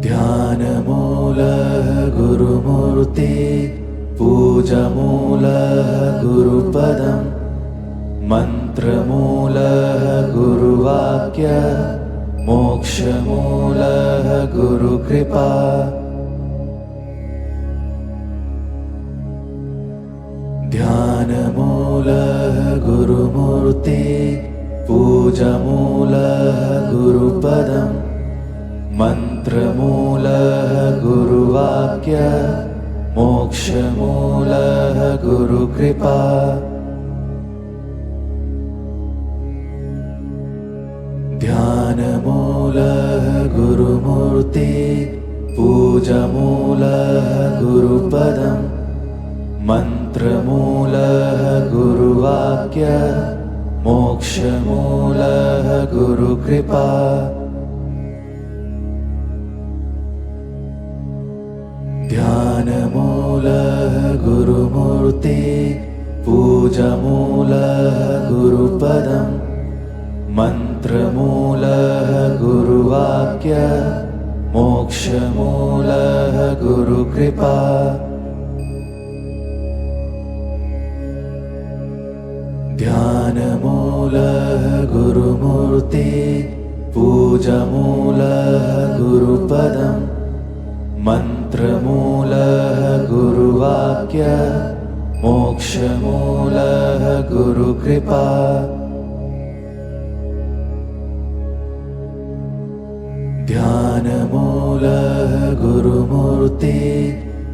ध्यानमूलः Gurumurthy पूजमूलः गुरुपदम् मन्त्रमूलः गुरुवाक्य मोक्षमूलः Gurukripa. ध्यानमूलः Gurumurthy पूजमूलः गुरुपदम् मन्त्रमूलः गुरुवाक्य मोक्षमूलः Gurukripa. ध्यानमूलः Gurumurthy पूजमूलः गुरुपदम् मन्त्रमूलः गुरुवाक्य मोक्षमूलः Gurukripa. ध्यानमूलः Gurumurthy पूजमूलः गुरुपदम् मन्त्रमूलः गुरुवाक्य मोक्षमूलः Gurukripa. ध्यानमूलः Gurumurthy पूजमूलः गुरुपदम् मन्त्रमूलः गुरुवाक्य मोक्षमूलः Gurukripa. ध्यानमूलः Gurumurthy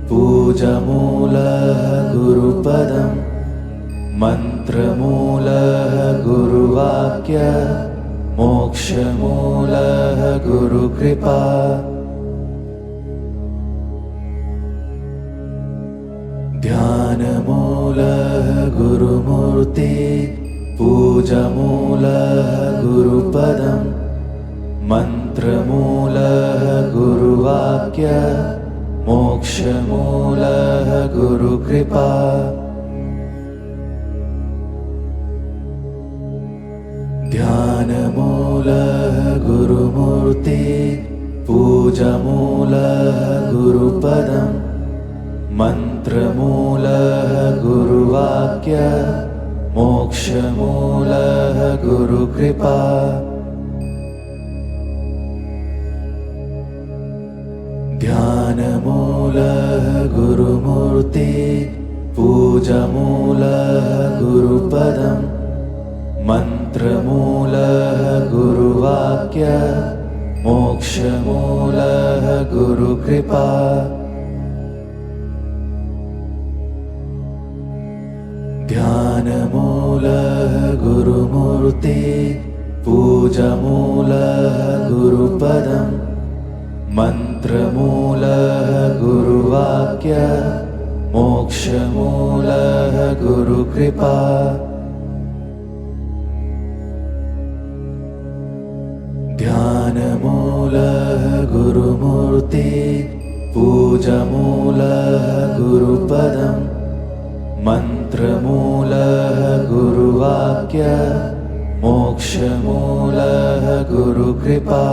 पूजमूलः गुरुपदम् मन्त्रमूलः गुरुवाक्य मोक्षमूलः Gurukripa. ध्यानमूलः Gurumurthy पूजमूलः गुरुपदम् मन्त्रमूलः गुरुवाक्य मोक्षमूलः Gurukripa. ध्यानमूलः Gurumurthy पूजमूलः गुरुपदम् मन्त्रमूलः गुरुवाक्य मोक्षमूलः Gurukripa. ध्यानमूलः Gurumurthy पूजमूलः गुरुपदम् मन्त्रमूलः गुरुवाक्य मोक्षमूलः Gurukripa. ध्यानमूलः Gurumurthy पूजमूलः गुरुपदम् मन्त्रमूलः गुरुवाक्य मोक्षमूलः Gurukripa. ध्यानमूलः Gurumurthy पूजमूलः गुरुपदम् मन्त्रमूलः गुरुवाक्य मोक्षमूलः Gurukripa.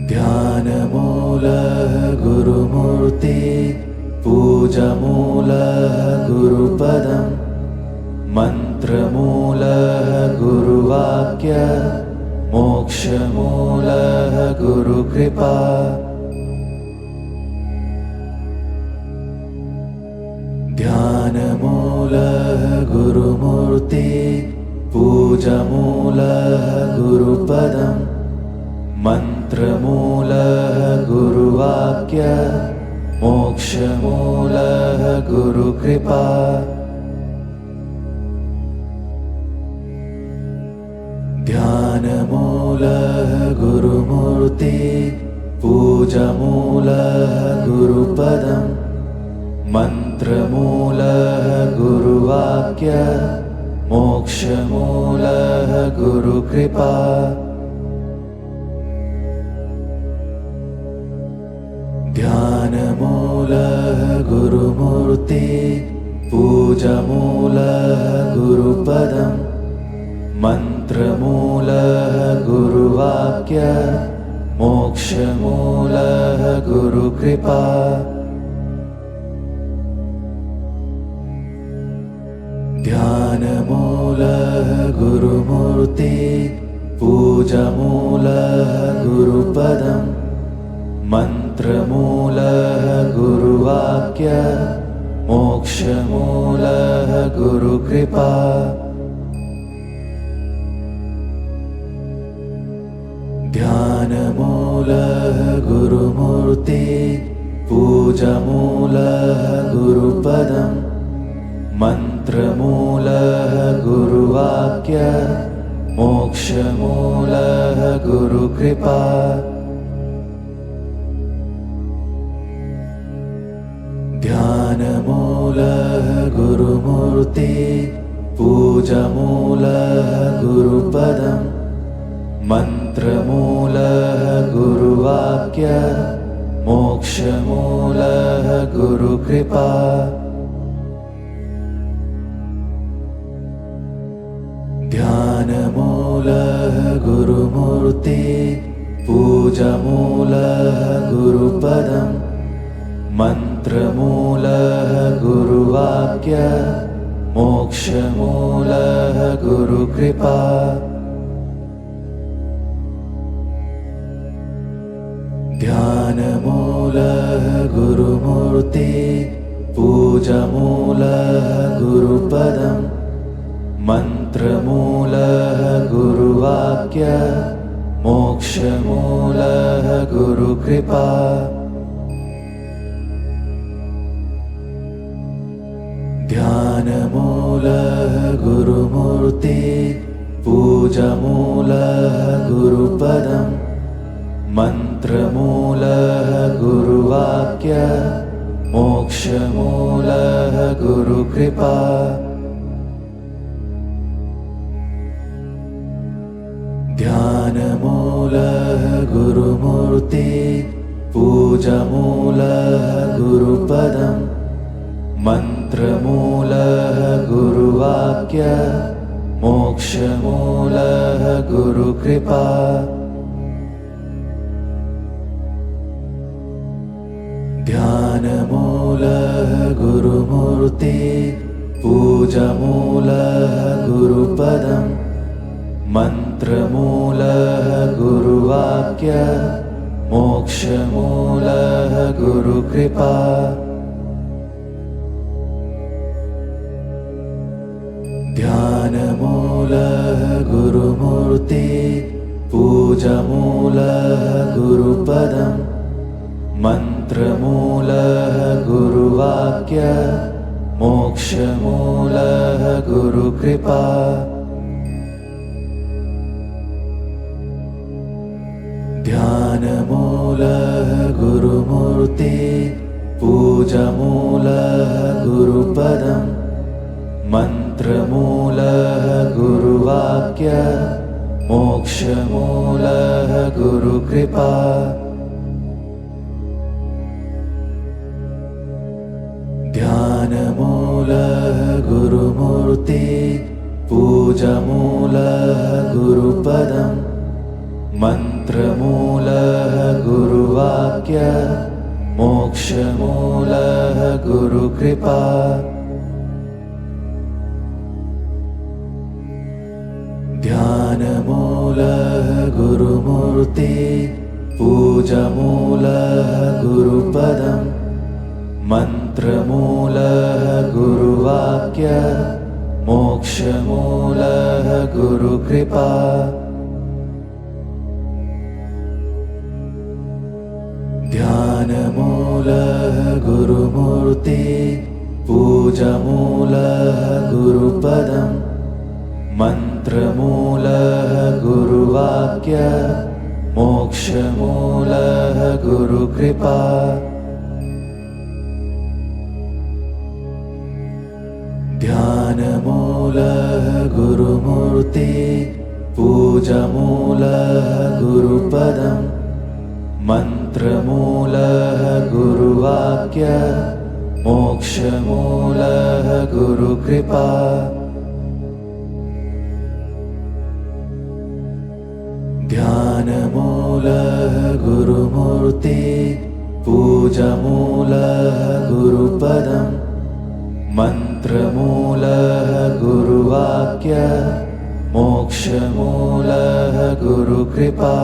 ध्यानमूलः Gurumurthy पूजमूलः गुरुपदम् मन्त्रमूलः गुरुवाक्य मोक्षमूलः Gurukripa. ध्यानमूलः Gurumurthy पूजमूलः गुरुपदम् मन्त्रमूलः गुरुवाक्य मोक्षमूलः Gurukripa. ध्यानमूलः Gurumurthy पूजमूलः गुरुपदम् मन्त्रमूलः गुरुवाक्य मोक्षमूलः Gurukripa. ध्यानमूलः Gurumurthy पूजमूलः गुरुपदम् मन्त्रमूलः मन्त्रमूलः गुरुवाक्यः मोक्षमूलः Gurukripa ध्यानमूलः Gurumurthy पूजामूलः गुरुपदम् मन्त्रमूलः गुरुवाक्यः मोक्षमूलः Gurukripa ध्यानमूलः Gurumurthy पूजामूलः गुरुपदम् मन्त्रमूलः गुरुवाक्यः मोक्षमूलः Gurukripa ध्यानमूलः Gurumurthy पूजामूलः गुरुपदम् मन्त्रमूलः गुरुवाक्यः मोक्षमूलः Gurukripa ध्यानमूलः Gurumurthy पूजामूलः गुरुपदम् मन्त्रमूलः गुरुवाक्यः मोक्षमूलः Gurukripa ध्यानमूलः Gurumurthy पूजामूलः गुरुपदम् मन्त्रमूलः गुरुवाक्यः मोक्षमूलः Gurukripa ध्यानमूलः Gurumurthy पूजामूलः गुरुपदम् मन्त्रमूलः गुरुवाक्यः मोक्षमूलः Gurukripa ध्यानमूलः Gurumurthy पूजामूलः गुरुपदम् मन्त्रमूलः गुरुवाक्यः मोक्षमूलः Gurukripa ध्यानमूलः Gurumurthy पूजामूलः गुरुपदम् मन्त्रमूलः गुरुवाक्यः मोक्षमूलः Gurukripa ध्यानमूलः Gurumurthy पूजामूलः गुरुपदम् मन्त्रमूलः गुरुवाक्यः मोक्षमूलः Gurukripa ध्यानमूलः Gurumurthy पूजामूलः गुरुपदम् मन्त्रमूलः गुरुवाक्यः मोक्षमूलः Gurukripa ध्यानमूलः Gurumurthy पूजामूलः गुरुपदम् मन्त्रमूलः गुरुवाक्यः मोक्षमूलः Gurukripa ध्यानमूलः Gurumurthy पूजामूलः गुरुपदम् मन्त्रमूलः गुरुवाक्यः मोक्षमूलः Gurukripa ध्यानमूलः Gurumurthy पूजामूलः गुरुपदम् मन्त्रमूलः गुरुवाक्यः मोक्षमूलः Gurukripa ध्यानमूलः Gurumurthy पूजामूलः गुरुपदम् मन्त्रमूलः गुरुवाक्यः मोक्षमूलः Gurukripa ध्यानमूलः Gurumurthy पूजमूलः गुरुपदम् मन्त्रमूलः गुरुवाक्य मोक्षमूलः Gurukripa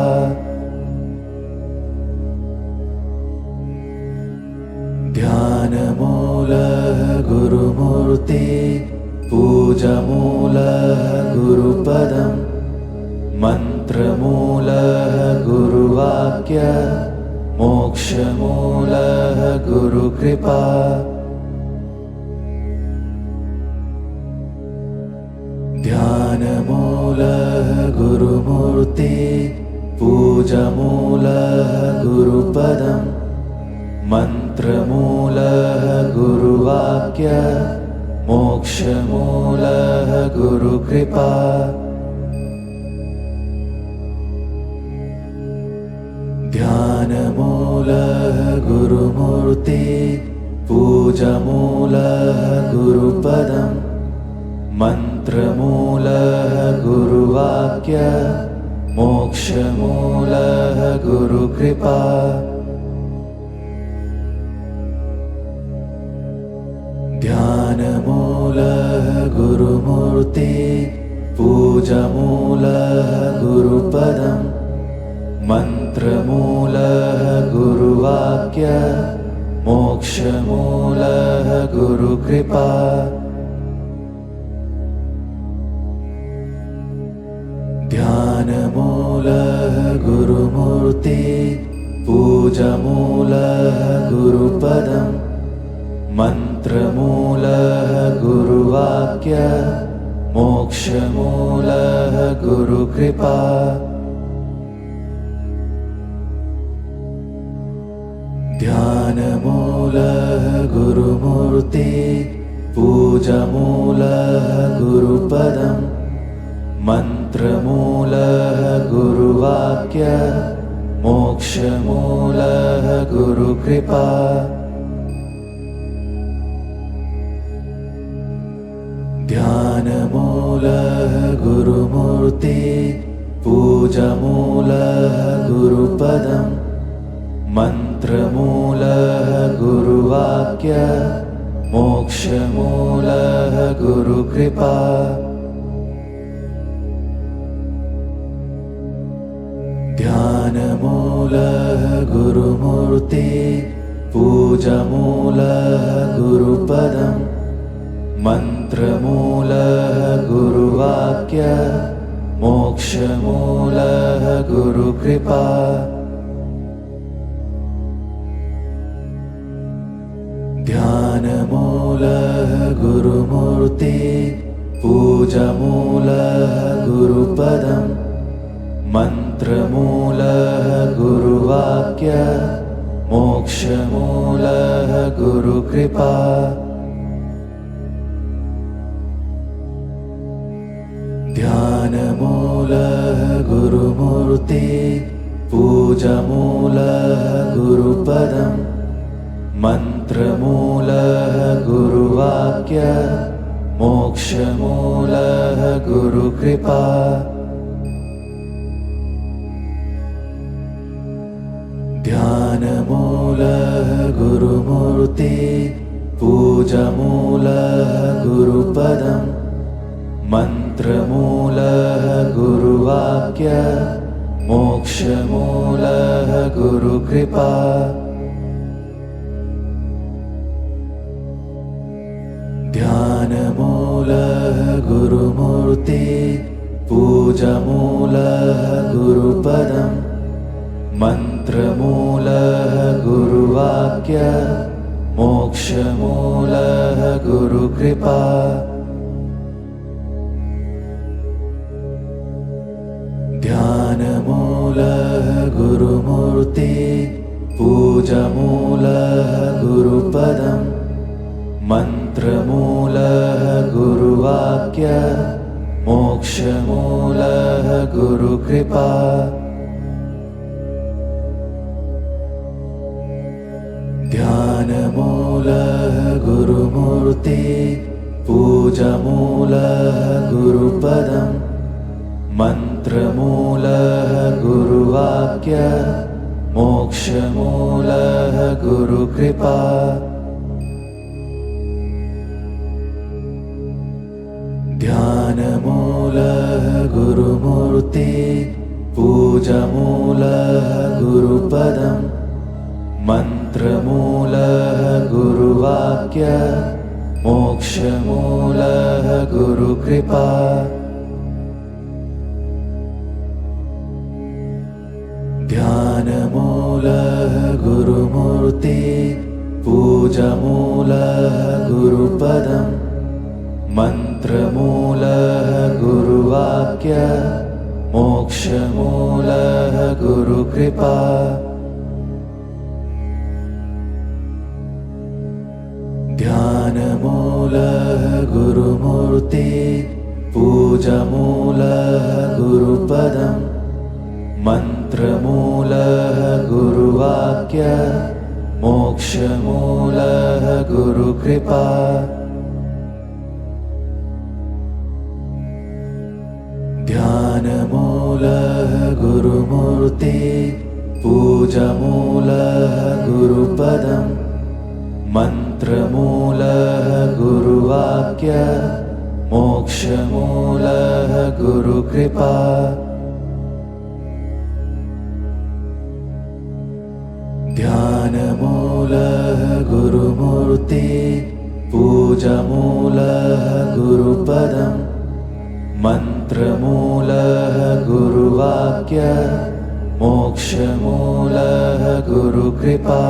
ध्यानमूलः Gurumurthy पूजमूलः गुरुपदम् मन्त्रमूलः गुरुवाक्य मोक्षमूलः Gurukripa ध्यानमूलः Gurumurthy पूजमूलः गुरुपदम् मन्त्रमूलः गुरुवाक्य मोक्षमूलः Gurukripa ध्यानमूलः Gurumurthy पूजमूलः गुरुपदम् मन्त्रमूलः गुरुवाक्य मोक्षमूलः Gurukripa ध्यानमूलः Gurumurthy पूजमूलः गुरुपदम् मन्त्रमूलः गुरुवाक्य मोक्षमूलः Gurukripa ध्यानमूलः Gurumurthy पूजमूलः गुरुपदम् मन्त्रमूलः गुरुवाक्य मोक्षमूलः Gurukripa ध्यानमूलः Gurumurthy पूजमूलः गुरुपदम् मन्त्रमूलः गुरुवाक्य मोक्षमूलः Gurukripa ध्यानमूलः Gurumurthy पूजमूलः गुरुपदम् मन्त्रमूलः गुरुवाक्य मोक्षमूलः Gurukripa ध्यानमूलः Gurumurthy पूजमूलः गुरुपदम् मन्त्रमूलः गुरुवाक्य मोक्षमूलः Gurukripa ध्यानमूलः Gurumurthy पूजमूलः गुरुपदम् मन्त्रमूलः गुरुवाक्य मोक्षमूलः Gurukripa ध्यानमूलः Gurumurthy पूजमूलः गुरुपदम् मन्त्रमूलः गुरुवाक्य मोक्षमूलः Gurukripa ध्यानमूलः Gurumurthy पूजमूलः गुरुपदम् मन्त्रमूलः गुरुवाक्य मोक्षमूलः Gurukripa ध्यानमूलः Gurumurthy पूजमूलः गुरुपदम् मन्त्रमूलः गुरुवाक्य मोक्षमूलः Gurukripa ध्यानमूलः Gurumurthy पूजमूलः गुरुपदम् मन्त्रमूलः गुरुवाक्य मोक्षमूलः Gurukripa ध्यानमूलः Gurumurthy पूजमूलः गुरुपदम् मन्त्रमूलः मन्त्रमूलः गुरुवाक्यः मोक्षमूलः Gurukripa ध्यानमूलः Gurumurthy पूजामूलः गुरुपदम् मन्त्रमूलः गुरुवाक्यः मोक्षमूलः Gurukripa ध्यानमूलः Gurumurthy पूजामूलः गुरुपदम् मन्त्रमूलः गुरुवाक्यः मोक्षमूलः Gurukripa ध्यानमूलः Gurumurthy पूजामूलः गुरुपदम् मन्त्रमूलः गुरुवाक्यः मोक्षमूलः Gurukripa ध्यानमूलः Gurumurthy पूजामूलः गुरुपदम् मन्त्रमूलः गुरुवाक्यः मोक्षमूलः Gurukripa ध्यानमूलः Gurumurthy पूजामूलः गुरुपदम् मन्त्रमूलः गुरुवाक्यः मोक्षमूलः Gurukripa ध्यानमूलः Gurumurthy पूजामूलः गुरुपदम् मन्त्रमूलः गुरुवाक्यः मोक्षमूलः Gurukripa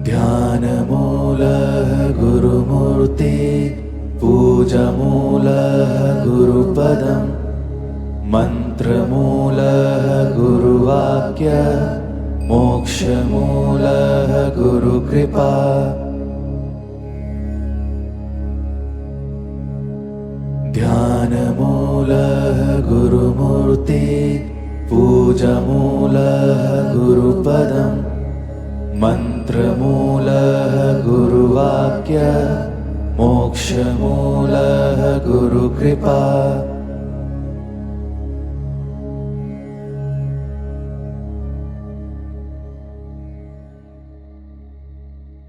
ध्यानमूलः Gurumurthy पूजामूलः गुरुपदम् मन्त्रमूलः गुरुवाक्यः मोक्षमूलः Gurukripa ध्यानमूलः Gurumurthy पूजामूलः गुरुपदम् मन्त्रमूलः गुरुवाक्यः मोक्षमूलः Gurukripa ध्यानमूलः Gurumurthy पूजामूलः गुरुपदम् ध्यानमूलः Gurumurthy पूजामूलः गुरुपदम् मन्त्रमूलः गुरुवाक्यः मोक्षमूलः Gurukripa